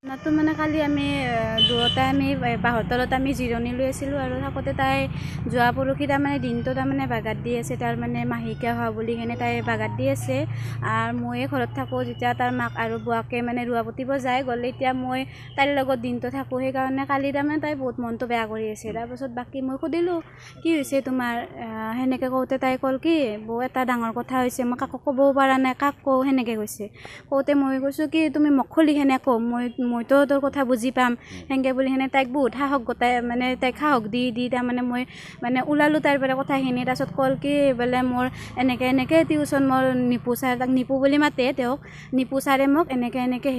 নাতো মানে কালি আমি দুয়োটাই আমি বাঁহৰ তলত আমি জিৰণি লৈ আছিলোঁ আৰু থাকোঁতে তাই যোৱা পৰহি তাৰমানে দিনটো তাৰমানে বাগাত দি আছে, তাৰ মানে মাহেকীয়া হোৱা বুলি কেনে তাই বাগাত দি আছে। আৰু ময়ে ঘৰত থাকোঁ, যেতিয়া তাৰ মাক আৰু বুঢ়াকে মানে ৰোৱা পুতিব যায় গ'লে এতিয়া মই তাইৰ লগত দিনটো থাকোঁ। সেইকাৰণে কালি তাৰমানে তাই বহুত মনটো বেয়া কৰি আছে। তাৰপাছত বাকী মই সুধিলোঁ কি হৈছে তোমাৰ, সেনেকৈ কওঁতে তাই ক'ল কি বৌ এটা ডাঙৰ কথা হৈছে, মই কাকো ক'বও পৰা নাই, কাক কওঁ সেনেকৈ কৈছে। কওঁতে মই কৈছোঁ কি তুমি মোক খুলি সেনে কওঁ, মইতো তোৰ কথা বুজি পাম সেনেকৈ বুলি সেনে তাইক বহুত সাহস গোটাই মানে তাইক সাহস দি তাৰমানে মই মানে ওলালোঁ তাইৰ পৰা কথাখিনি। তাৰপিছত ক'ল কি বোলে মোৰ এনেকৈ টিউশ্যন মোৰ নিপু ছাৰ, তাক নিপু বুলি মাতে তেওঁক, নিপু ছাৰে মোক এনেকৈ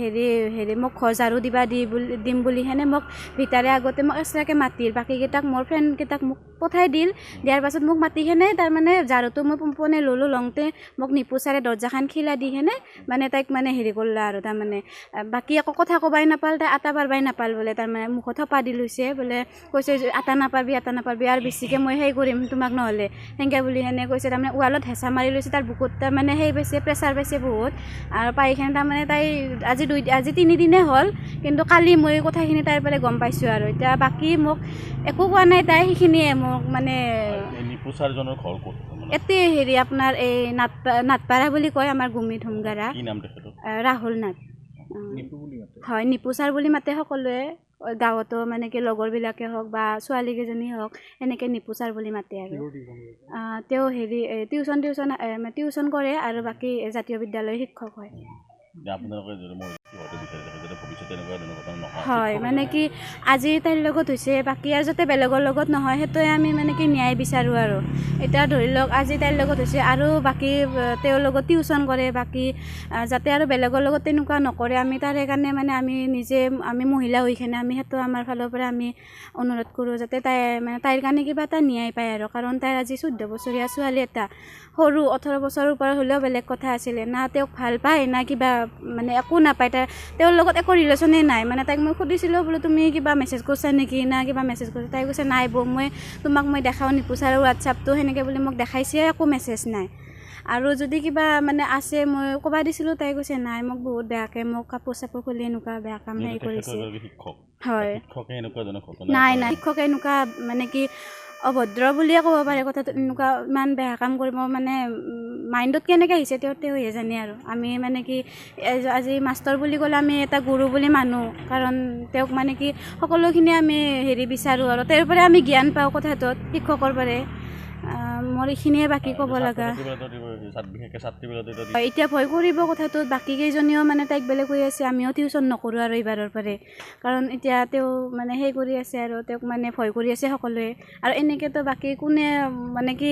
হেৰি মোক ঘৰ ঝাৰু দিম বুলি সেনে মোক ভিতাৰে আগতে মোক এক্সট্ৰাকৈ মাতিল, বাকীকেইটাক মোৰ ফ্ৰেণ্ডকেইটাক মোক পঠাই দিয়াৰ পাছত মোক মাতি সেনে তাৰমানে ঝাৰুটো মই পোনে ল'লোঁ। লওঁতে মোক নিপু ছাৰে দৰ্জাখন খিলা দি সেনে মানে তাইক মানে হেৰি কৰিলা আৰু তাৰমানে বাকী একো কথা ক'বাই নাপাল, তাই আটা পাৰবাই নাপাল বোলে, তাৰমানে মুখত থপা দি লৈছে বোলে, কৈছে আটা নাপাৰবি আৰু বেছিকৈ মই সেই কৰিম তোমাক নহ'লে সেনেকৈ বুলি সেনে কৈছে। তাৰমানে ৱালত হেঁচা মাৰি লৈছে, তাৰ বুকুত তাৰমানে সেই পাইছে, প্ৰেছাৰ পাইছে বহুত। আৰু পাইখানে তাৰমানে তাই আজি 3 দিনে হ'ল, কিন্তু কালি মই কথাখিনি তাইৰ পৰা গম পাইছোঁ। আৰু এতিয়া বাকী মোক একো কোৱা নাই তাই, সেইখিনিয়ে মোক মানে নিপু ছাৰজনৰ ঘৰ ক'ত? এতে হেৰি আপোনাৰ এই নাটপাৰা বুলি কয়, আমাৰ গুমি ধুমগাৰা। কি নাম তেখেতৰ? ৰাহুল নাথ। হয়, নিপু ছাৰ বুলি মাতে সকলোৱে গাঁৱতো, মানে কি লগৰবিলাকে হওক বা ছোৱালীকেইজনী হওক এনেকৈ নিপু ছাৰ বুলি মাতে। আৰু তেওঁ হেৰি টিউশ্যন কৰে আৰু বাকী জাতীয় বিদ্যালয়ৰ শিক্ষক হয়। হয়, মানে কি আজি তাইৰ লগত হৈছে, বাকী আৰু যাতে বেলেগৰ লগত নহয় সেইটোৱে আমি মানে কি ন্যায় বিচাৰোঁ। আৰু এতিয়া ধৰি লওক আজি তাইৰ লগত হৈছে আৰু বাকী তেওঁৰ লগত টিউশ্যন কৰে, বাকী যাতে আৰু বেলেগৰ লগত তেনেকুৱা নকৰে, আমি তাৰে কাৰণে মানে আমি মহিলা হৈ কিনে আমি সেইটো আমাৰ ফালৰ পৰা আমি অনুৰোধ কৰোঁ যাতে তাই মানে তাইৰ কাৰণে কিবা এটা ন্যায় পায়। আৰু কাৰণ তাইৰ আজি 14 বছৰীয়া ছোৱালী এটা, সৰু 18 বছৰৰ ওপৰত হ'লেও বেলেগ কথা আছিলে, না তেওঁক ভাল পায় না কিবা মানে একো নাপায়, তেওঁৰ লগত একো ৰিলেশ্যনেই নাই। মানে তাইক মই সুধিছিলোঁ বোলো তুমি কিবা মেছেজ কৰিছা নেকি, না কিবা মেছেজ কৰিছা, তাই কৈছে নাই বৌ, তোমাক দেখাওঁ নিপু ছাৰৰ হোৱাটছআপটো সেনেকৈ বুলি মোক দেখাইছে, একো মেছেজ নাই। আৰু যদি কিবা মানে আছে মই ক'বা দিছিলোঁ, তাই কৈছে নাই, মোক বহুত বেয়াকৈ মোক কাপোৰ চাপোৰ খুলি এনেকুৱা বেয়া কাম হেৰি কৰিছে। হয়, নাই শিক্ষকে এনেকুৱা মানে কি অভদ্ৰ বুলিয়ে ক'ব পাৰে কথাটো, এনেকুৱা ইমান বেয়া কাম কৰিব মানে মাইণ্ডত কেনেকৈ আহিছে তেওঁহে জানে। আৰু আমি মানে কি আজি মাষ্টৰ বুলি ক'লে আমি এটা গুৰু বুলি মানো, কাৰণ তেওঁক মানে কি সকলোখিনি আমি হেৰি বিচাৰোঁ আৰু তেওঁৰ পৰা আমি জ্ঞান পাওঁ কথাটোত, শিক্ষকৰ পৰা। মোৰ এইখিনিয়ে বাকী ক'ব লগা। এতিয়া ভয় কৰিব কথাটোত, বাকী কেইজনীও মানে তাইক বেলেগ হৈ আছে, আমিও টিউশ্যন নকৰোঁ আৰু এইবাৰৰ পৰাই, কাৰণ এতিয়া তেওঁ মানে সেই কৰি আছে আৰু তেওঁক মানে ভয় কৰি আছে সকলোৱে। আৰু এনেকৈতো বাকী কোনে মানে কি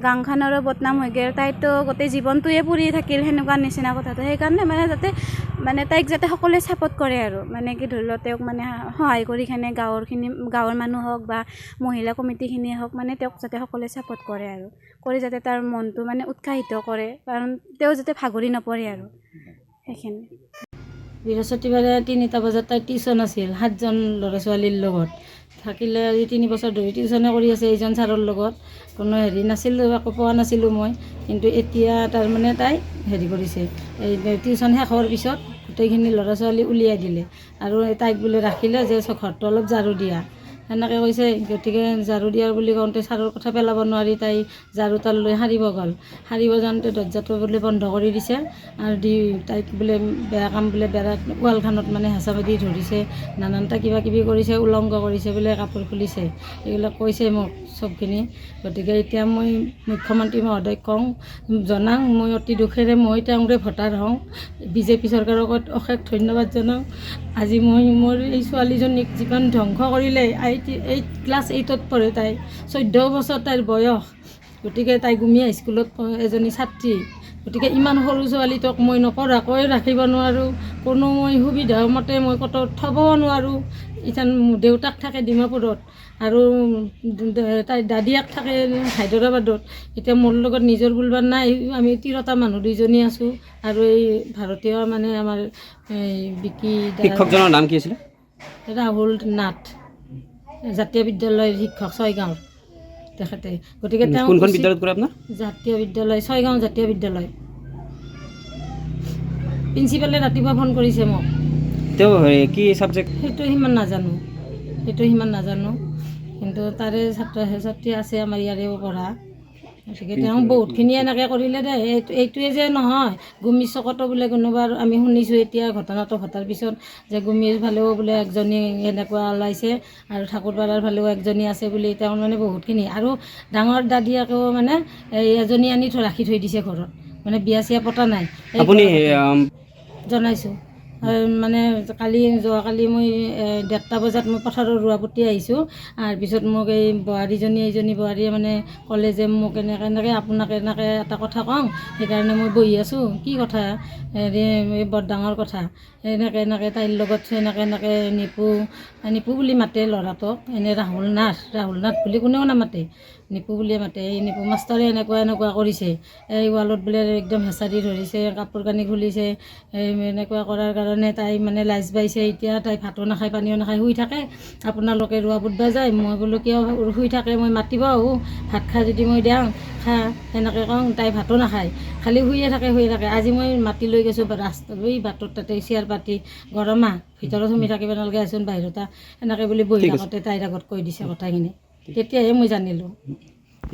গাঁওখনৰো বদনাম হৈ গ'ল, তাইতো গোটেই জীৱনটোৱে পৰি থাকিল সেনেকুৱা নিচিনা কথাটো। সেইকাৰণে মানে তাইক যাতে সকলোৱে ছাপোৰ্ট কৰে, আৰু মানে কি ধৰি লওক তেওঁক মানে সহায় কৰি কিনে গাঁৱৰ মানুহ হওক বা মহিলা কমিটিখিনিয়ে হওক, মানে তেওঁক যাতে সকলোৱে ছাপোৰ্ট কৰে আৰু কৰি যাতে তাৰ মনটো মানে উৎসাহিত কৰে, কাৰণ তেওঁ যাতে ভাগৰি নপৰে আৰু সেইখিনি। বৃহস্পতিবাৰে 3টা বজাত তাই টিউশ্যন আছিল 7জন ল'ৰা ছোৱালীৰ লগত থাকিলে। আজি 3 বছৰ ধৰি টিউশ্যনে কৰি আছে এইজন ছাৰৰ লগত, কোনো হেৰি নাছিলোঁ, একো পোৱা নাছিলোঁ মই। কিন্তু এতিয়া তাৰমানে তাই হেৰি কৰিছে, এই টিউশ্যন শেষ হোৱাৰ পিছত গোটেইখিনি ল'ৰা ছোৱালী উলিয়াই দিলে, আৰু তাইক বোলে ৰাখিলে যে ঘৰটো অলপ ঝাৰু দিয়া সেনেকৈ কৈছে। গতিকে ঝাৰু দিয়াৰ বুলি কওঁতে ছাৰৰ কথা পেলাব নোৱাৰি তাই ঝাৰু তাল লৈ সাৰিব গ'ল, সাৰিব যাওঁতে দৰ্জাটো বোলে বন্ধ কৰি দিছে, আৰু তাইক বোলে বেয়া কাম বোলে ৱালখনত মানে হেঁচা মাৰি ধৰিছে, নানানটা কিবা কিবি কৰিছে, উলংঘ কৰিছে বোলে, কাপোৰ খুলিছে, এইবিলাক কৈছে মোক চবখিনি। গতিকে এতিয়া মই মুখ্যমন্ত্ৰী মহোদয়ক জনাওঁ, মই অতি দুখেৰে মই তেওঁৰে ভোটাৰ হওঁ, বিজেপি চৰকাৰক অশেষ ধন্যবাদ জনাওঁ। আজি মোৰ এই ছোৱালীজনীক যিমান ধ্বংস কৰিলে, ক্লাছ 8ত পঢ়ে তাই, 14 বছৰ তাইৰ বয়স। গতিকে তাই গুমি হাইস্কুলত এজনী ছাত্ৰী, গতিকে ইমান সৰু ছোৱালীটোক মই নপঢ়াকৈ ৰাখিব নোৱাৰোঁ, কোনো মই সুবিধা মতে মই ক'তো থ'বও নোৱাৰোঁ। ইথান দেউতাক থাকে ডিমাপুৰত আৰু তাই দাদিয়াক থাকে হায়দৰাবাদত। এতিয়া মোৰ লগত নিজৰ বুলিব নাই, আমি তিৰোতা মানুহ 2জনী আছোঁ, আৰু এই ভাৰতীয় মানে আমাৰ বিকি। শিক্ষকজনৰ নাম কি আছিলে? ৰাহুল নাথ, জাতীয় বিদ্যালয়ৰ শিক্ষক ছয়গাঁৱৰ তেখেতে। গতিকে তেওঁ কোনখন বিদ্যালয়ত কৰে আপোনাৰ? জাতীয় বিদ্যালয়, ছয়গাঁও জাতীয় বিদ্যালয়। প্ৰিন্সিপালে ৰাতিপুৱা ফোন কৰিছে মোক। তেওঁ কি ছাবজেক্ট? সেইটো সিমান নাজানো, কিন্তু তাৰে ছাত্ৰ ছাত্ৰী আছে আমাৰ ইয়াৰেও পঢ়া। গতিকে তেওঁ বহুতখিনি এনেকৈ কৰিলে দে। এইটোৱে যে নহয়, গুমি চকতো বোলে কোনোবা, আমি শুনিছোঁ এতিয়া ঘটনাটো ঘটাৰ পিছত যে গুমিৰ ফালেও বোলে একজনী এনেকুৱা ওলাইছে আৰু ঠাকুৰপাৰাৰ ফালেও একজনী আছে বুলি। তেওঁ মানে বহুতখিনি, আৰু ডাঙৰ দাদীয়েকেও মানে এজনী আনি ৰাখি থৈ দিছে ঘৰত, মানে বিয়া চিয়া পতা নাই। আপুনি জনাইছোঁ মানে যোৱাকালি মই 1:30 বজাত মই পথাৰৰ ৰোৱাপতি আহিছোঁ। পিছত মোক এই এইজনী বোৱাৰীয়ে মানে ক'লে যে মোক এনেকৈ আপোনাক এনেকৈ এটা কথা কওঁ, সেইকাৰণে মই বহি আছোঁ। কি কথা? এই বৰ ডাঙৰ কথা। এনেকৈ তাইৰ লগত এনেকৈ নিপু বুলি মাতে ল'ৰাটোক, এনেই ৰাহুল নাথ বুলি কোনেও নামাতে, নিপু বুলিয়ে মাতে। এই নিপু মাষ্টৰে এনেকুৱা কৰিছে, এই ৱালত বোলে একদম হেঁচাৰি ধৰিছে, কাপোৰ কানি খুলিছে। এনেকুৱা কৰাৰ কাৰণে তাই মানে লাজ পাইছে। এতিয়া তাই ভাতো নাখায়, পানীও নাখায়, শুই থাকে। আপোনালোকে ৰোৱা বুটবা যায়, মই বোলো কিয় শুই থাকে, মই মাতিব আহোঁ, ভাত খা যদি মই দিওঁ খা, সেনেকৈ কওঁ। তাই ভাতো নাখায়, খালি শুয়ে থাকে। আজি মই মাতি লৈ গৈছোঁ এই বাটত, তাতে চেয়াৰ পাতি গৰমা, ভিতৰত সোমাই থাকিব নালাগে, আছোন বাহিৰত, এনেকৈ বুলি বহি থাকোঁতে তাইৰ আগত কৈ দিছে কথাখিনি। তেতিয়াহে মই জানিলোঁ।